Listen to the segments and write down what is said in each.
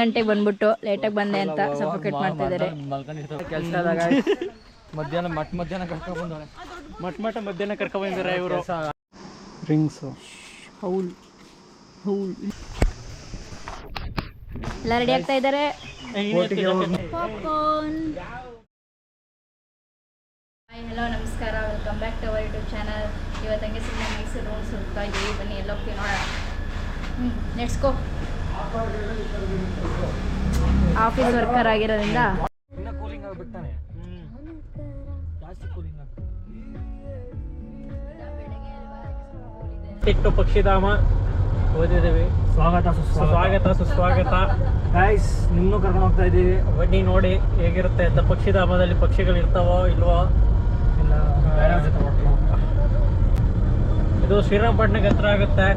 ಗಂಟೆಗೆ ಬಂದ್ಬಿಟ್ಟು ಲೇಟಾಗಿ ಬಂದೆ ಅಂತ ಸಫೋಕೇಟ್ ಮಾಡ್ತಾ ಇದ್ದಾರೆ. ಮಧ್ಯಾಹ್ನ ಮಧ್ಯಾಹ್ನ ಕರ್ಕೊಂಡು ಬಂದವ್ರೆ. ಮಧ್ಯಾಹ್ನ ಕರ್ಕೊಂಡು ಬಂದಿದ್ದಾರೆ ಇವರು. ಡ್ರಿಂಕ್ಸ್ ಹೌಲ್ ಎಲ್ಲ ರೆಡಿ ಆಗ್ತಾ ಇದ್ದಾರೆ. ಪಾಪ್ಕಾರ್ನ್. ಹಾಯ್ ಹಲೋ ನಮಸ್ಕಾರ, welcome back to our YouTube channel. ಇವತ್ತಂಗೆ ಸುಮ್ಮನೆ ಮೈಸೂರು ರೋಡ್ಸ್ ಹೋಗ್ತಾ ಇದ್ದೀವಿ. ಬನ್ನಿ ಎಲ್ಲ ಹೋಗ್ತೀವಿ ನೋಡೋಣ. Let's go. ಆಫೀಸ್ ವರ್ಕರ್ ಆಗಿರೋದ್ರಿಂದ ಕೂಲಿಂಗ್ ಆಗಿಬಿಡ್ತಾನೆ. ಜಾಸ್ತಿ ಕೂಲಿಂಗ್ ಆಗ್ತದೆ. ತಿಟ್ಟು ಪಕ್ಷಿಧಾಮ ಓದಿದ್ದೀವಿ. ಸ್ವಾಗತ ಸುಸ್ವಾಗತ ಗೈಸ್. ನಿಮ್ಮನ್ನು ಕರ್ಕೊಂಡು ಹೋಗ್ತಾ ಇದ್ದೀವಿ. ಬನ್ನಿ ನೋಡಿ ಹೇಗಿರುತ್ತೆ ಅಂತ. ಪಕ್ಷಿಧಾಮದಲ್ಲಿ ಪಕ್ಷಿಗಳು ಇರ್ತಾವೋ ಇಲ್ವೋ ಇಲ್ಲ. ಇದು ಶ್ರೀರಂಗಪಟ್ಟಣಕ್ಕೆ ಹತ್ರ ಆಗುತ್ತೆ.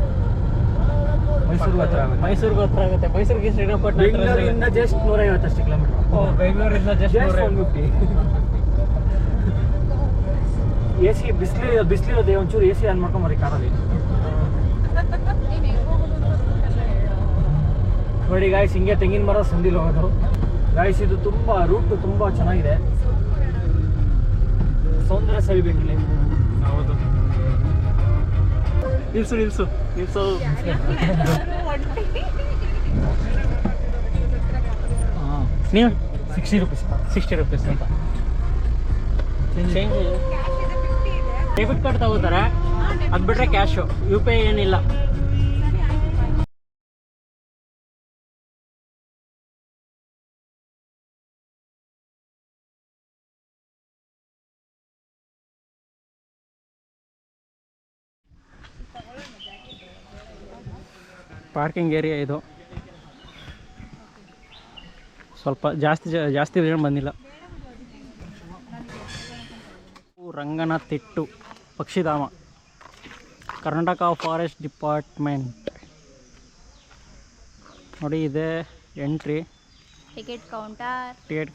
ಮೈಸೂರಿಗೆ ಹತ್ರ ಆಗುತ್ತೆ. ಮೈಸೂರಿಗೆ ಶ್ರೀರಂಗಪಟ್ಟಣ ಬೆಂಗಳೂರಿಂದ ಜಸ್ಟ್ 150 ಅಷ್ಟೇ ಕಿಲೋಮೀಟರ್. ಬೆಂಗಳೂರಿಂದ ಜಸ್ಟ್ 150. ಎ ಸಿ ಬಿಸಿಲಿರೋದೇ ಒಂಚೂರು ಎ ಸಿ ಆನ್ ಮಾಡ್ಕೊಂಬರಿ ಕಾರಲ್ಲಿ. ನೋಡಿ ಗಾಯ್ಸ್, ಹಿಂಗೆ ತೆಂಗಿನ ಮರ ಸಂದಿಲ್ ಹೋಗೋದು ಗಾಯ್ಸ್. ಇದು ತುಂಬ ರೂಟ್ ತುಂಬ ಚೆನ್ನಾಗಿದೆ. ಸೌಂದರ್ಯ ಸವಿಬೇಕಿಲ್ಲ. ಹೌದು. ನಿಲ್ಸು ನೀವು 60 ರೂಪೀಸ್ ಅಂತ ಚೇಂಜ್. ಡೆಬಿಟ್ ಕಾರ್ಡ್ ತಗೋತಾರೆ, ಅದು ಬಿಟ್ಟರೆ ಕ್ಯಾಶು. UPI ಏನಿಲ್ಲ. ಪಾರ್ಕಿಂಗ್ ಏರಿಯಾ ಇದು. ಸ್ವಲ್ಪ ಜಾಸ್ತಿ ಜನ ಬಂದಿಲ್ಲ. ರಂಗನತಿಟ್ಟು ಪಕ್ಷಿಧಾಮ, ಕರ್ನಾಟಕ ಫಾರೆಸ್ಟ್ ಡಿಪಾರ್ಟ್ಮೆಂಟ್. ನೋಡಿ ಇದೆ ಎಂಟ್ರಿ. ಟಿಕೆಟ್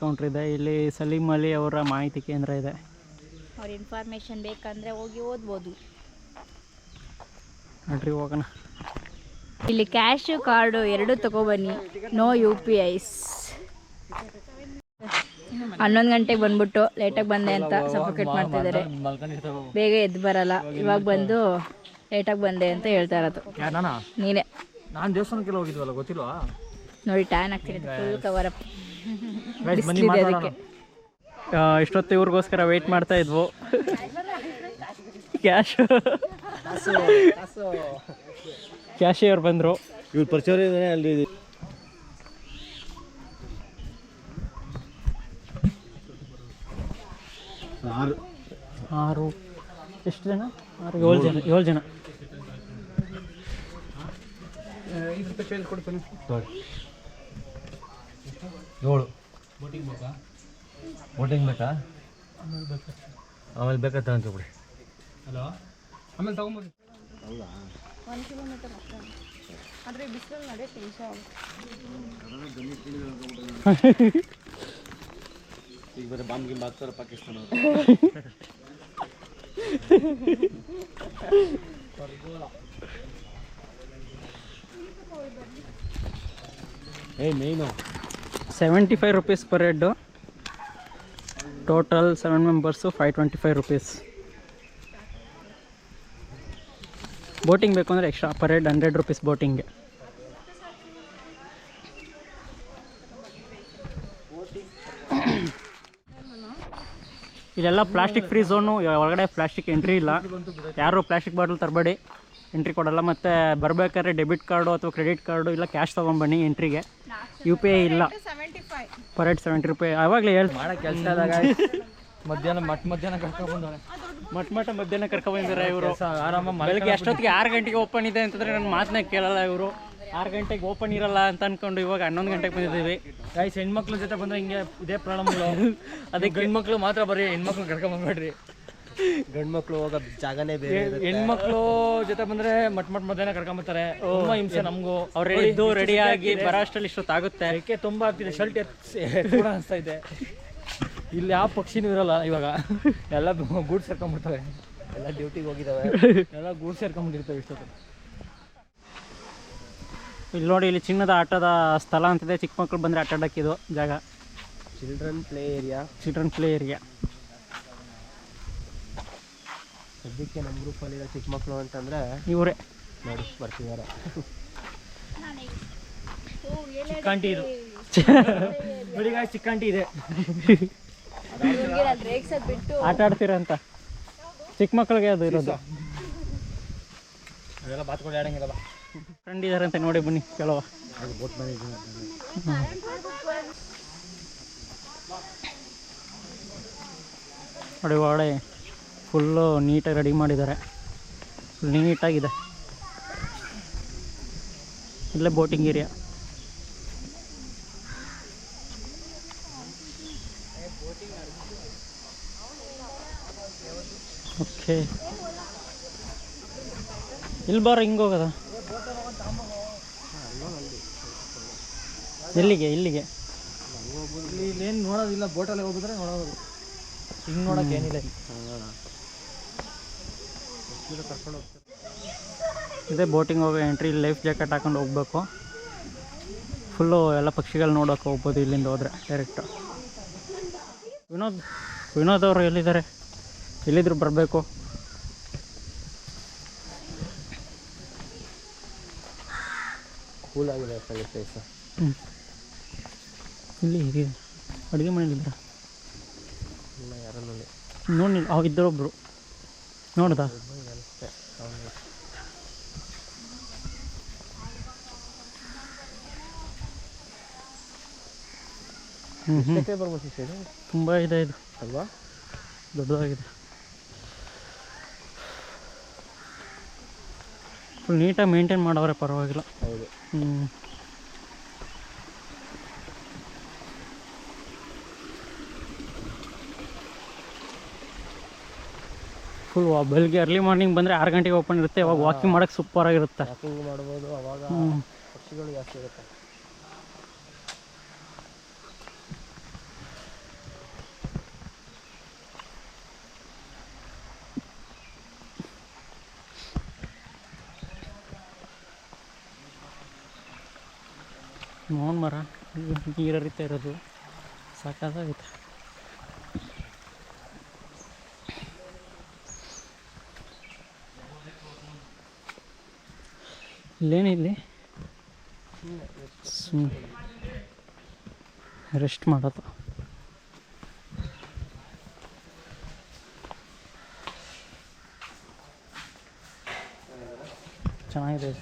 ಕೌಂಟರ್ ಇದೆ. ಇಲ್ಲಿ ಸಲೀಂ ಅಲಿ ಅವರ ಮಾಹಿತಿ ಕೇಂದ್ರ ಇದೆ. ಅವ್ರ ಇನ್ಫಾರ್ಮೇಷನ್ ಬೇಕಂದರೆ ಹೋಗಿ ಓದ್ಬೋದು. ನೋಡ್ರಿ ಹೋಗೋಣ. ಇಲ್ಲಿ ಕ್ಯಾಶು ಕಾರ್ಡು ಎರಡು ತಗೊಬನ್ನಿ. No UPIs. 11 ಗಂಟೆಗೆ ಬಂದ್ಬಿಟ್ಟು ಲೇಟಾಗಿ ಬಂದೆ ಅಂತ ಸಫೋಕೇಟ್ ಮಾಡ್ತಾ ಇದ್ದಾರೆ. ಬೇಗ ಎದ್ದು ಬರಲ್ಲ. ಇವಾಗ ಬಂದು ಲೇಟಾಗಿ ಬಂದೆ ಅಂತ ಹೇಳ್ತಾ ಇರೋದು ನೀನೇ. ನಾನು ದೇವಸ್ಥಾನಕ್ಕೆಲ್ಲ ಹೋಗಿದ್ವಲ್ಲ, ಗೊತ್ತಿಲ್ವಾ? ನೋಡಿ ಟ್ಯಾನ್ ಆಗ್ತಿರೋದು ಫುಲ್ ಕವರ್ ಅಪ್. ಬಿಸಿಲಿದೆ ಅದಕ್ಕೆ. ಇಷ್ಟೊತ್ತು ಇವ್ರಿಗೋಸ್ಕರ ವೆಯ್ಟ್ ಮಾಡ್ತಾ ಇದ್ವು. ಕ್ಯಾಶಿಯರ್ ಬಂದರು. ಇವ್ರು ಪರಿಚಯ ಅಲ್ಲಿ. ಆರು ಎಷ್ಟು ಜನ? 7 ಜನ. 5 ರೂಪಾಯಿ ಚೇಂಜ್ ಕೊಡ್ತೀನಿ. 7 ಬೋಟಿಂಗ್ ಬೇಕಾ? ಆಮೇಲೆ ಬೇಕಾ ತಗೊಂಡ್ಬಿಡಿ. ಹಲೋ, ಆಮೇಲೆ ತಗೊಂಬೋದು. ಹೌದಾ? 1 ಕಿಲೋಮೀಟರ್ ಅಷ್ಟೇ. ಆದರೆ ಬಿಸಿಲಲ್ಲಿ ನಡೆಯೋಕ್ಕೆ ನಿಮಿಷ ಈಗ ಬರೀ ಬಾಂಬ್ ಗಿಂಬ್ ಹಾಕ್ತಾರೆ Pakistan. Main 75 rupees per head. Total 7 members 525 rupees. Boating ಬೇಕು ಅಂದರೆ ಎಕ್ಸ್ಟ್ರಾ ಪರ್ ಹೆಡ್ 100 ರೂಪೀಸ್ ಬೋಟಿಂಗ್ಗೆ. ಇಲ್ಲೆಲ್ಲ ಪ್ಲಾಸ್ಟಿಕ್ ಫ್ರೀ ಝೋನು. ಒಳಗಡೆ ಪ್ಲಾಸ್ಟಿಕ್ ಎಂಟ್ರಿ ಇಲ್ಲ. ಯಾರು ಪ್ಲಾಸ್ಟಿಕ್ ಬಾಟಲ್ ತರಬೇಡಿ, ಎಂಟ್ರಿ ಕೊಡಲ್ಲ. ಮತ್ತು ಬರಬೇಕಾದ್ರೆ ಡೆಬಿಟ್ ಕಾರ್ಡು ಅಥವಾ ಕ್ರೆಡಿಟ್ ಕಾರ್ಡು ಇಲ್ಲ ಕ್ಯಾಶ್ ತೊಗೊಂಬನ್ನಿ ಎಂಟ್ರಿಗೆ. UPI ಇಲ್ಲ. ಪರ್ ಹೆಡ್ 70 ರೂಪಾಯಿ. ಆವಾಗಲೇ ಮಾಡೋ ಕೆಲಸ ಆದಾಗ ಮಧ್ಯಾಹ್ನ ಕರ್ಕೊಂಡು ಬಂದವ್ರೆ. ಮಧ್ಯಾಹ್ನ ಕರ್ಕೊಂಡು ಬಂದಿದ್ದಾರೆ ಇವರು. ಆರಾಮ ಬೆಳಗ್ಗೆ ಅಷ್ಟೊತ್ತಿಗೆ 6 ಗಂಟೆಗೆ ಓಪನ್ ಇದೆ ಅಂತಂದರೆ ನನ್ನ ಮಾತನ್ನ ಕೇಳಲ್ಲ ಇವರು. 6 ಗಂಟೆಗೆ ಓಪನ್ ಇರಲ್ಲ ಅಂತ ಅಂದ್ಕೊಂಡು ಇವಾಗ 11 ಗಂಟೆಗೆ ಬಂದಿದ್ದೀವಿ. ಗೈಸ್, ಹೆಣ್ಮಕ್ಳ ಜೊತೆ ಬಂದರೆ ಹಿಂಗೆ ಇದೇ ಪ್ರಾಬ್ಲಮ್ಗಳು. ಅದಕ್ಕೆ ಗಂಡ್ಮಕ್ಳು ಮಾತ್ರ ಬರ್ರಿ, ಹೆಣ್ಮಕ್ಳು ಕರ್ಕೊಂಡು ಬಂದ್ಬೇಡ್ರಿ. ಗಂಡು ಮಕ್ಕಳು ಹೋಗೋ ಜಾಗನೇ ಬೇರೆ. ಹೆಣ್ಮಕ್ಳು ಜೊತೆ ಬಂದರೆ ಮಧ್ಯಾಹ್ನ ಕರ್ಕೊಂಬರ್ತಾರೆ. ತುಂಬ ಹಿಂಸೆ ನಮಗೂ. ಅವ್ರು ಎದ್ದು ರೆಡಿಯಾಗಿ ಬರೋ ಅಷ್ಟರಲ್ಲಿ ಇಷ್ಟೊತ್ತಾಗುತ್ತೆ. ಅದಕ್ಕೆ ತುಂಬ ಆಗ್ತಿದೆ. ಶರ್ಟ್ ಕೂಡ ಅನಿಸ್ತಾ ಇದೆ. ಇಲ್ಲಿ ಯಾವ ಪಕ್ಷಿನೂ ಇರಲ್ಲ ಇವಾಗ. ಎಲ್ಲ ಗೂಡ್ಸ್ ಸೇರ್ಕೊಂಡ್ಬಿಡ್ತವೆ. ಎಲ್ಲ ಡ್ಯೂಟಿಗೆ ಹೋಗಿದ್ದಾವೆ. ಎಲ್ಲ ಗೂಡ್ಸ್ ಸೇರ್ಕೊಂಡ್ಬಿಟ್ಟಿರ್ತವೆ ಇಷ್ಟೊತ್ತು. ಇಲ್ಲಿ ನೋಡಿ, ಇಲ್ಲಿ ಚಿನ್ನದ ಆಟದ ಸ್ಥಳ ಅಂತಿದೆ. ಚಿಕ್ಕ ಮಕ್ಕಳು ಬಂದರೆ ಆಟ ಆಡೋಕ್ಕೆ ಇದು ಜಾಗ. Children play area. ಸದ್ಯಕ್ಕೆ ನಮ್ಮ ಗ್ರೂಪಲ್ಲಿರೋ ಚಿಕ್ಕ ಮಕ್ಕಳು ಅಂತಂದರೆ ಇವರೇ ನೋಡಿ ಬರ್ತಿದ್ದಾರೆ. ಚಿಕ್ಕಂಟಿ ಇದು ನೋಡಿ ಗಾಯ್ಸ್, ಚಿಕ್ಕಂಟಿ ಇದೆ. ಆಟ ಆಡ್ತೀರಂತ ಚಿಕ್ಕ ಮಕ್ಕಳಿಗೆ ಅದು ಇರೋದು. ಅದೆಲ್ಲ ಬಾತ್ಕೊಂಡು ಆಡಂಗಿಲ್ಲ. ಫ್ರೆಂಡ್ ಇದ್ದಾರೆ ಅಂತ ನೋಡಿ ಬನ್ನಿ ಕೆಲವ. ನೋಡಿ ಒಳಗಡೆ ಫುಲ್ಲು ನೀಟಾಗಿ ರೆಡಿ ಮಾಡಿದ್ದಾರೆ. ಫುಲ್ ನೀಟಾಗಿದೆ. ಇಲ್ಲೇ ಬೋಟಿಂಗ್ ಏರಿಯಾ. ಓಕೆ, ಇಲ್ಲಿ ಬಾರ, ಹಿಂಗೆ ಹೋಗೋದ. ಇಲ್ಲಿಗೆ ಇಲ್ಲಿ ಇಲ್ಲೇನು ನೋಡೋದಿಲ್ಲ, ಬೋಟಲ್ಲಿ ಹೋಗಿದ್ರೆ ನೋಡೋದು. ಹಿಂಗೆ ನೋಡೋಕೆ ಏನಿಲ್ಲ. ಕರ್ಕೊಂಡು ಹೋಗ್ತಾರೆ. ಇದೇ ಬೋಟಿಂಗ್ ಹೋಗೋ ಎಂಟ್ರಿ. ಲೈಫ್ ಜಾಕೆಟ್ ಹಾಕೊಂಡು ಹೋಗ್ಬೇಕು. ಫುಲ್ಲು ಎಲ್ಲ ಪಕ್ಷಿಗಳು ನೋಡೋಕೆ ಹೋಗ್ಬೋದು ಇಲ್ಲಿಂದ ಹೋದರೆ ಡೈರೆಕ್ಟು. ವಿನೋದ್ ಅವರು ಎಲ್ಲಿದ್ದಾರೆ? ಎಲ್ಲಿದ್ರು ಬರಬೇಕು. ಕೂಲ್ ಆಗಿದೆ ಪ್ಲೇಸ್. ಇಲ್ಲಿ ಇದೆ ಅಡುಗೆ ಮನೇಲಿದ್ರ ಇಲ್ಲ, ಯಾರೋ ನೋಡಿ ಅವಾಗಿದ್ದರು ಒಬ್ಬರು ನೋಡ್ದ. ಬರ್ಬೋದು ಸರ್. ತುಂಬ ಇದೆ ಇದು ಅಲ್ವಾ, ದೊಡ್ಡದಾಗಿದೆ. ಫುಲ್ ನೀಟಾಗಿ ಮೇಂಟೈನ್ ಮಾಡೋರೆ, ಪರವಾಗಿಲ್ಲ. ಹೌದು. ಫುಲ್ ಬೆಳಗ್ಗೆ ಅರ್ಲಿ ಮಾರ್ನಿಂಗ್ ಬಂದರೆ 6 ಗಂಟೆಗೆ ಓಪನ್ ಇರುತ್ತೆ. ಅವಾಗ ವಾಕಿಂಗ್ ಮಾಡೋಕ್ಕೆ ಸೂಪರಾಗಿರುತ್ತೆ. ವಾಕಿಂಗ್ ಮಾಡ್ಬೋದು. ಅವಾಗ ಪಕ್ಷಿಗಳು ಜಾಸ್ತಿ ಇರುತ್ತೆ. ನೋನ್ ಮರ ನೀರು ಹರಿತಾ ಇರೋದು ಸಾಕಾಗುತ್ತೆ. ಇಲ್ಲೇನಿಲ್ಲಿ ರೆಸ್ಟ್ ಮಾಡೋದು. ಚೆನ್ನಾಗಿದೆ.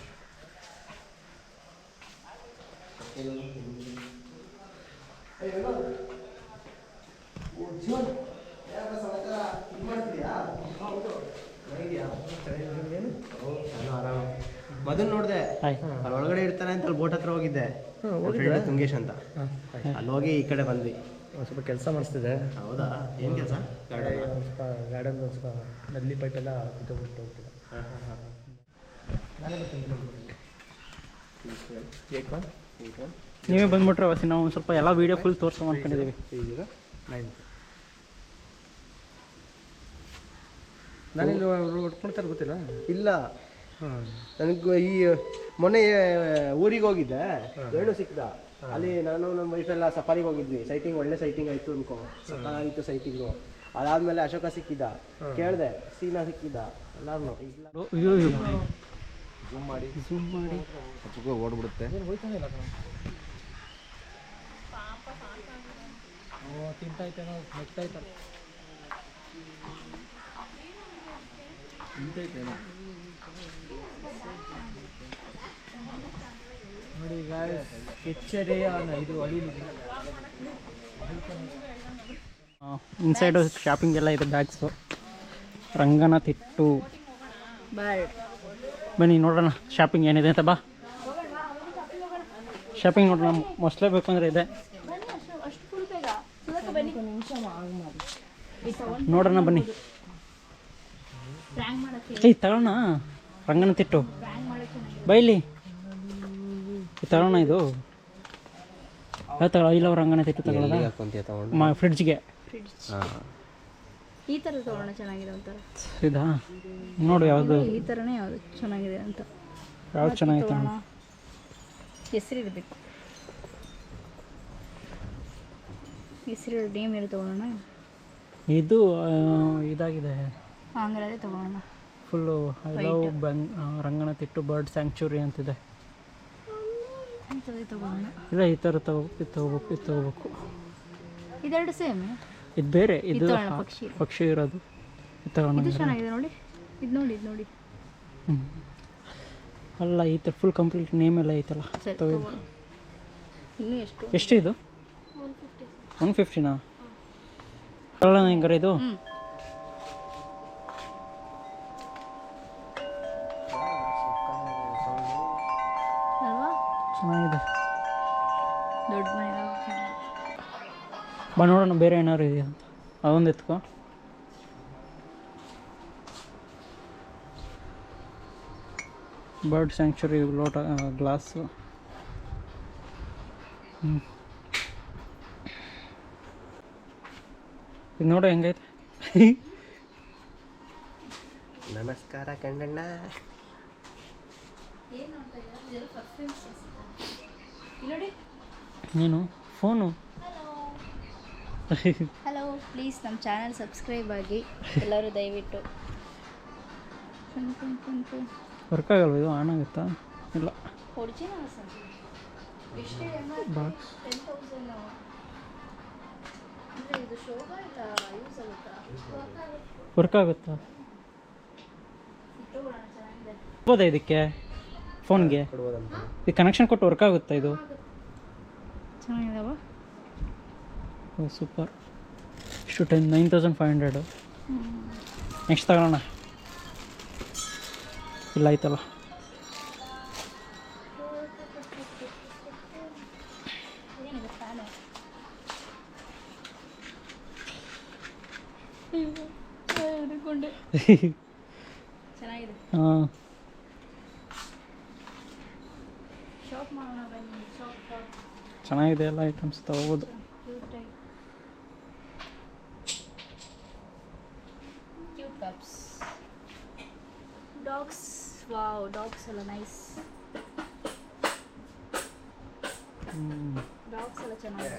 ಮೊದಲು ನೋಡಿದೆ, ಅಲ್ಲಿ ಒಳಗಡೆ ಇರ್ತಾನೆ ಅಂತ ಅಲ್ಲಿ ಬೋಟ್ ಹತ್ರ ಹೋಗಿದ್ದೆ. ತುಂಗೇಶ್ ಅಂತ. ಅಲ್ಲಿ ಹೋಗಿ ಈ ಕಡೆ ಬಂದ್ವಿ. ಸ್ವಲ್ಪ ಕೆಲಸ ಮಾಡಿಸ್ತಿದೆ. ಹೌದಾ? ಏನು ಕೆಲಸ? ಗಾರ್ಡನ್ ಸ್ವಲ್ಪ ನಲ್ಲಿ ಪೈಪ್ ಎಲ್ಲ ಬಿಟ್ಟು ಹೋಗ್ತಿದೆ. ನೀವೇ ಬಂದ್ಬಿಟ್ರೆ ವಸಿ, ನಾವು ಸ್ವಲ್ಪ ಎಲ್ಲ ವೀಡಿಯೋ ಫುಲ್ ತೋರಿಸೋ ಅಂದ್ಕೊಂಡಿದ್ದೀವಿ. ನಾನಿಲ್ಲಿ ಹೊಡ್ಕೊಳ್ತಾರೆ ಗೊತ್ತಿಲ್ಲ. ಇಲ್ಲ, ನನಗೆ ಈ ಮೊನ್ನೆ ಊರಿಗೆ ಹೋಗಿದ್ದೆ, ವೇಣು ಸಿಕ್ಕಿದ. ಅಲ್ಲಿ ನಾನು ನಮ್ಮ ವೈಫೆಲ್ಲ ಸಫಾರಿಗೆ ಹೋಗಿದ್ವಿ. ಸೈಟಿಂಗ್ ಒಳ್ಳೆ ಸೈಟಿಂಗ್ ಆಯಿತು ಅನ್ಕೋ, ಆಯಿತು ಸೈಟಿಂಗು. ಅದಾದಮೇಲೆ ಅಶೋಕ ಸಿಕ್ಕಿದ್ದ, ಕೇಳಿದೆ. ಸೀನಾ ಸಿಕ್ಕಿದ್ದ. ಎಲ್ಲರೂ ಝೂಮ್ ಮಾಡಿ ಓಡ್ಬಿಡುತ್ತೆ. ತಿಂತಾಯ್ತೇನೋ, ಮೆಕ್ತಾಯ್ತಲ್ಲ. ನೋಡಿ ಕೆಚ್ಚರಿ ಇದು ಅಡಿಲಿ ಇನ್ಸೈಡು ಶಾಪಿಂಗ್ ಎಲ್ಲ ಇದೆ. ಬ್ಯಾಗ್ಸು, ರಂಗನತಿಟ್ಟು. ಬನ್ನಿ ನೋಡೋಣ ಶಾಪಿಂಗ್ ಏನಿದೆ ಅಂತ. ಬಾ ಶಾಪಿಂಗ್ ನೋಡೋಣ. ಮೊಸಳೆ ಬೇಕು ಅಂದರೆ ಇದೆ, ನೋಡೋಣ ಬನ್ನಿ. ತಗೋಣ ರಂಗನತಿಟ್ಟು. ಬೈಲಿ ತಗೋಣ. ಇದು ತಗೊಳ ಇಲ್ಲ, ರಂಗನತಿಟ್ಟು ತಗೊಳ್ಳೋದ ಫ್ರಿಡ್ಜ್ಗೆ. ಈ ಥರ ತಗೊಳ್ಳೋಣ, ಚೆನ್ನಾಗಿದೆ ಒಂಥರ. ಇದಾ ನೋಡು, ಯಾವುದು ಈ ಥರನೇ ಯಾವುದು ಚೆನ್ನಾಗಿದೆ ಅಂತ. ಯಾವ್ದು ಚೆನ್ನಾಗಿತ್ತು? ಹೆಸರಿರಬೇಕು, ಹೆಸರು ನೇಮ್ ಇರೋ ತೊಗೊಳ್ಳೋಣ. ಇದು ಇದಾಗಿದೆ, ಹಂಗಾದ್ರೆ ತೊಗೊಳ್ಳೋಣ. Full I love Ranganathittu bird sanctuary ಅಂತಿದೆ. ಇಂಥದ್ದೇ ತೊಗೊಳ್ಳೋಣ. ಇಲ್ಲ ಈ ಥರ ತಗೋಬೇಕು. ಇದೆರಡು ಸೇಮ್. ಇದು ಬೇರೆ, ಇದು ಪಕ್ಷಿ ಪಕ್ಷಿ ಇರೋದು. ಇದು ಚೆನ್ನಾಗಿದೆ ನೋಡಿ, ಇದು ನೋಡಿ. ಅಲ್ಲ ಈ ಥರ ಫುಲ್ ಕಂಪ್ಲೀಟ್ ನೇಮ್ ಎಲ್ಲ ಐತಲ್ಲ. ಇನ್ನೂ ಎಷ್ಟು ಇದು? 150ನಾ? ಅಲ್ಲ ಹೆಂಗಾರೆ ಇದು ಅಲ್ವಾ? ಚೆನ್ನಾಗಿದೆ. ದೊಡ್ಡ ಮನೆ ಬಾ ನೋಡೋಣ ಬೇರೆ ಏನಾದ್ರು ಇದೆಯಾ ಅಂತ. ಅದೊಂದು ಎತ್ಕೋ. ಬರ್ಡ್ ಸ್ಯಾಂಕ್ಚುರಿ ಲೋಟ ಗ್ಲಾಸು. ಇದು ನೋಡು ಹೆಂಗೈತೆ. ನಮಸ್ಕಾರ ಕಂಡಣ್ಣ. ನೀನು ಫೋನು. ಹಲೋ, ಪ್ಲೀಸ್ ನಮ್ಮ ಚಾನಲ್ ಸಬ್ಸ್ಕ್ರೈಬ್ ಆಗಿ ಎಲ್ಲರೂ ದಯವಿಟ್ಟು. ವರ್ಕ್ ಆಗಲ್ವ ಇದು? ಆನ್ ಆಗುತ್ತಾ? ಇಲ್ಲ. ಒರಿಜಿನಲ್ ಬಾಕ್ಸ್ ಇದು ಶೋಭಾ ಇಲ್ಲ ಯೂಸ್ ಆಗುತ್ತಾ? ವರ್ಕ್ ಆಗುತ್ತಾ? ಹೋಗ್ಬೋದಾ ಇದಕ್ಕೆ ಫೋನ್ಗೆ? ಇದು ಕನೆಕ್ಷನ್ ಕೊಟ್ಟು ವರ್ಕ್ ಆಗುತ್ತಾ ಇದು? ಚೆನ್ನಾಗಿದಾವ. ಓ ಸೂಪರ್. ಇಷ್ಟು 9500. ನೆಕ್ಸ್ಟ್ ತಗೊಳ್ಳೋಣ. ಇಲ್ಲ ಆಯ್ತಲ್ಲ. ಚೆನ್ನಾಗಿದೆ. ಹಾಂ ಶಾಪ್ ಮಾಡೋಣ ಬನ್ನಿ. ಶಾಪ್ ಚೆನ್ನಾಗಿದೆ, ಎಲ್ಲ ಐಟಮ್ಸ್ ತಗೋಬೋದು. Cute cups, dogs. Wow, dogs ಎಲ್ಲ ನೈಸ್. ಡಾಗ್ಸ್ ಎಲ್ಲ ಚೆನ್ನಾಗಿದೆ.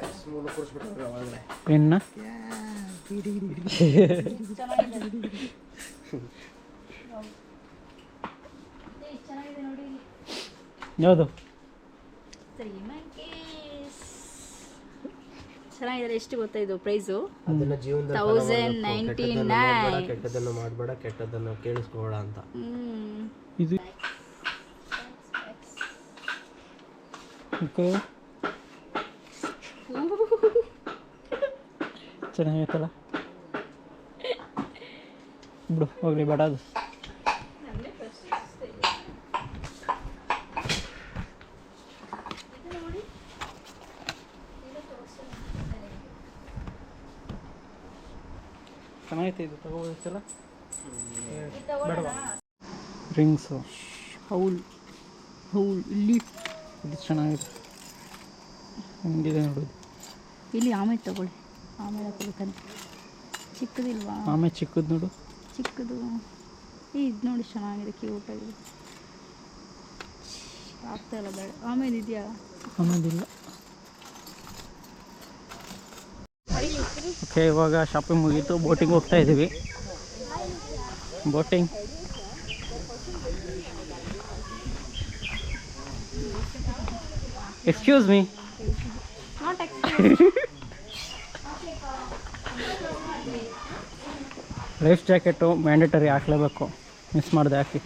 ಪೆನ್ನ ಚೆನ್ನಾಗಿದೆ ನೋಡಿ. ಯಾವುದು? ಚೆನ್ನಾಗಿದೆ. ಎಷ್ಟು ಗೊತ್ತಾ ಇದು ಪ್ರೈಸು? ಅದನ್ನ ಜೀವನದಲ್ಲಿ 1099. ಕೆಟ್ಟದನ್ನು ಮಾಡಬೇಡ, ಕೆಟ್ಟದನ್ನು ಕೇಳಿಸ್ಕೋಬೇಡ ಅಂತ. ಇದು ಓಕೆ, ಚೆನ್ನಾಗೈತಲ್ಲ. ಬಿಡು ಹೋಗ್ಲಿ, ಬೇಡ ಅದು. ಚೆನ್ನಾಗೈತೆ ಇದು, ತಗೋಬೋದಿತ್ತಲ್ಲ. ಬೇಡವಾ? ರಿಂಗ್ಸು, ಹೌಲ್ ಇಲ್ಲಿ ಇದು ಚೆನ್ನಾಗಿದೆ. ಹಂಗಿದೆ ನೋಡೋದು. ಇಲ್ಲಿ ಆಮೇಲೆ ತಗೊಳ್ಳಿ, ಆಮೇಲೆ ತಗೊಳ್ತಾನೆ. ಚಿಕ್ಕದಿಲ್ವಾ? ಆಮೇಲೆ ಚಿಕ್ಕದು ನೋಡು. ಚಿಕ್ಕದು ಇದು ನೋಡಿ, ಚೆನ್ನಾಗಿದೆ, ಕ್ಯೂಟ್ ಆಗಿದೆ. ಆಗ್ತಾ ಇಲ್ಲ, ಬೇಡ. ಆಮೇಲೆ ಇದೆಯಾ? ಆಮೇಲೆ ಇಲ್ಲ. ಓಕೆ, ಇವಾಗ ಶಾಪಿಂಗ್ ಮುಗೀತು, ಬೋಟಿಂಗ್ ಹೋಗ್ತಾ ಇದ್ದೀವಿ. Boating excuse me. Life jacket mandatory ಹಾಕ್ಲೇಬೇಕು, ಮಿಸ್ ಮಾಡಿದೆ ಹಾಕಿ.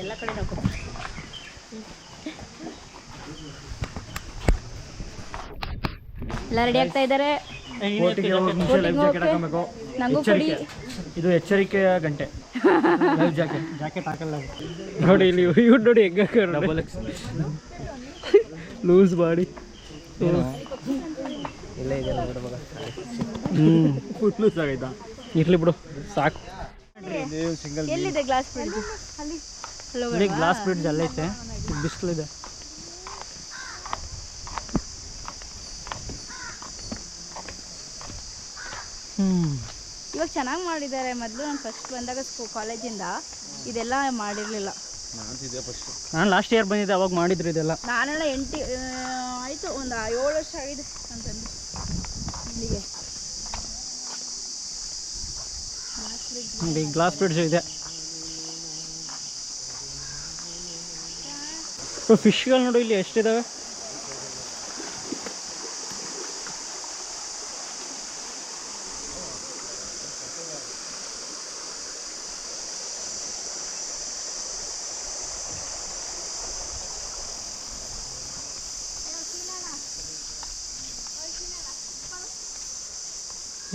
ಎಲ್ಲ ಕಡೆ ಹಾಕೋ. ಎಲ್ಲ ರೆಡಿ ಆಗ್ತಾ ಇದ್ದಾರೆ. ನಂಗೂ ಕೊಡಿ. ಇದು ಎಚ್ಚರಿಕೆಯ ಗಂಟೆ. ಲೈಫ್ ಜಾಕೆಟ್ ಹಾಕಲ್ಲ ನೋಡಿ. ಇಲ್ಲಿ ಇವ್ರು ನೋಡಿ ಹೆಂಗ ಲೂಸ್ ಮಾಡಿ. ಫುಲ್ ಲೂಸ್ ಆಗೈತಾ? ಇರ್ಲಿ ಬಿಡು, ಸಾಕು. ಎಲ್ಲಿದೆ ಗ್ಲಾಸ್ ಬ್ರಿಡ್ಜ್? ಇಲ್ಲಿ ಗ್ಲಾಸ್ ಬ್ರಿಡ್ಜ್ ಅಲ್ಲೈತೆ, ಬಿಸಿಲಿದೆ. ಇವಾಗ ಚೆನ್ನಾಗಿ ಮಾಡಿದ್ದಾರೆ. ಮೊದಲು ನಾನು ಫಸ್ಟ್ ಬಂದಾಗ ಕಾಲೇಜಿಂದ ಇದೆಲ್ಲ ಮಾಡಿರಲಿಲ್ಲ. ನಾನು ಲಾಸ್ಟ್ ಇಯರ್ ಬಂದಿದ್ದೆ, ಅವಾಗ ಮಾಡಿದ್ರು ಇದೆಲ್ಲ. ನಾನೆಲ್ಲ ಆಯಿತು ಒಂದು 7 ವರ್ಷ ಆಗಿದೆ ಅಂತಂದು ಇಲ್ಲಿಗೆ. ಈ ಗ್ಲಾಸ್ ಬ್ರಿಡ್ಜ್ ಇದೆ. ಫಿಶ್ಗಳು ನೋಡು ಇಲ್ಲಿ ಎಷ್ಟಿದಾವೆ.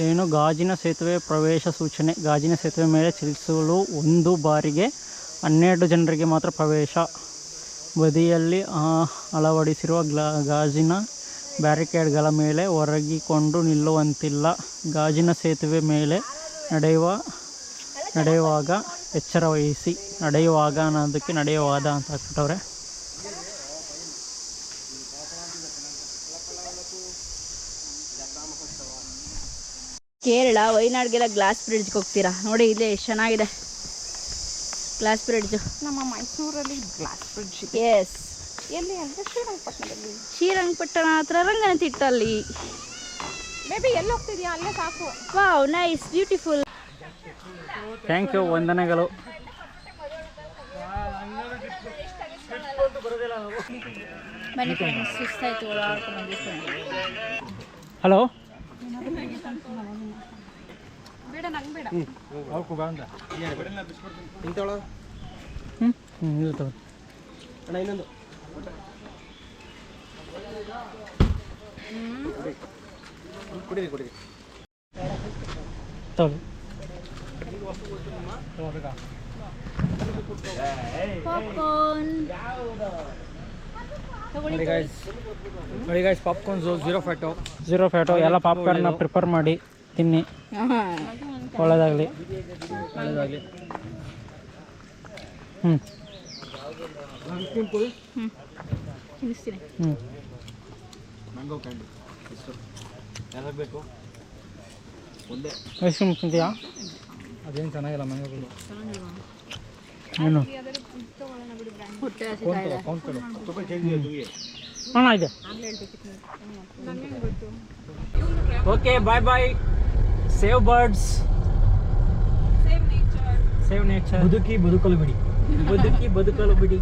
ಏನು ಗಾಜಿನ ಸೇತುವೆ ಪ್ರವೇಶ ಸೂಚನೆ. ಗಾಜಿನ ಸೇತುವೆ ಮೇಲೆ ಚಲಿಸಲು 1 ಬಾರಿಗೆ 12 ಜನರಿಗೆ ಮಾತ್ರ ಪ್ರವೇಶ. ಬದಿಯಲ್ಲಿ ಅಳವಡಿಸಿರುವ ಗಾಜಿನ ಬ್ಯಾರಿಕೇಡ್ಗಳ ಮೇಲೆ ಒರಗಿಕೊಂಡು ನಿಲ್ಲುವಂತಿಲ್ಲ. ಗಾಜಿನ ಸೇತುವೆ ಮೇಲೆ ನಡೆಯುವಾಗ ಎಚ್ಚರ ವಹಿಸಿ. ನಡೆಯುವಾಗ ಅನ್ನೋದಕ್ಕೆ ನಡೆಯುವಾದ ಅಂತ ಹಾಕ್ಬಿಟ್ಟವ್ರೆ. ಕೇರಳ ವಯನಾಡ್ಗೆಲ್ಲ ಗ್ಲಾಸ್ ಬ್ರಿಡ್ಜ್ಗೆ ಹೋಗ್ತೀರಾ ನೋಡಿ, ಇಲ್ಲೇ ಎಷ್ಟು ಚೆನ್ನಾಗಿದೆ ಗ್ಲಾಸ್ ಬ್ರಿಡ್ಜು. ನಮ್ಮ ಮೈಸೂರಲ್ಲಿ ಗ್ಲಾಸ್ ಬ್ರಿಡ್ಜ್ ಎಸ್, ಎಲ್ಲಿ ಅಂದರೆ ಶ್ರೀರಂಗಪಟ್ಟಣದಲ್ಲಿ. ಶ್ರೀರಂಗಪಟ್ಟಣ ಹತ್ರ ರಂಗನತಿಟ್ಟಲ್ಲಿ. ಮೇಬಿ ಎಲ್ಲಿ ಹೋಗ್ತಿದ್ಯಾ ಅಲ್ಲೇ ಸಾಕು. Wow, nice, beautiful. Thank you, ವಂದನೆಗಳು. ಬನ್ನಿ ಫ್ರೆಂಡ್ಸ್, ಸುಸ್ತಾಯ್ತು, ಓಡಾಡ್ಕೊಂಡು ಬಂದಿರ್ತೀನಿ. ಹಲೋ, ಬೇಡ ನಂಗೆ ಬೇಡ. ಇಂತವಳ ಇದು ತಗೋ. ಅಣ್ಣ ಇನ್ನೊಂದು ಕುಡೀರಿ. ತಗೋ. ಪಾಪ್ಕಾರ್ನ್ ನೋಡಿ ಗೈಸ್ ಪಾಪ್ಕಾರ್ನ್ 0 ಫ್ಯಾಟು. 0 ಫ್ಯಾಟು. ಎಲ್ಲ ಪಾಪ್ಕಾರ್ನ ಪ್ರಿಪೇರ್ ಮಾಡಿ ತಿನ್ನಿ, ಒಳ್ಳೆಯದಾಗಲಿ. ತಿನ್ನಿಸ್ತೀನಿ. ಐಸ್ ಕ್ರೀಮ್ ತಿಂತೀಯಾ? ಅದೇನು ಚೆನ್ನಾಗಿಲ್ಲ ಮ್ಯಾಂಗೋಗಳು. ಏನು ಹೊಟ್ಟೆ ಹಸಿತಾ ಇದೆ. ಹಾಂ ಇದೆ. Okay, bye bye. Save birds, save nature. ಬದುಕಿ ಬದುಕಲು ಬಿಡಿ. ಬದುಕಲು ಬಿಡಿ.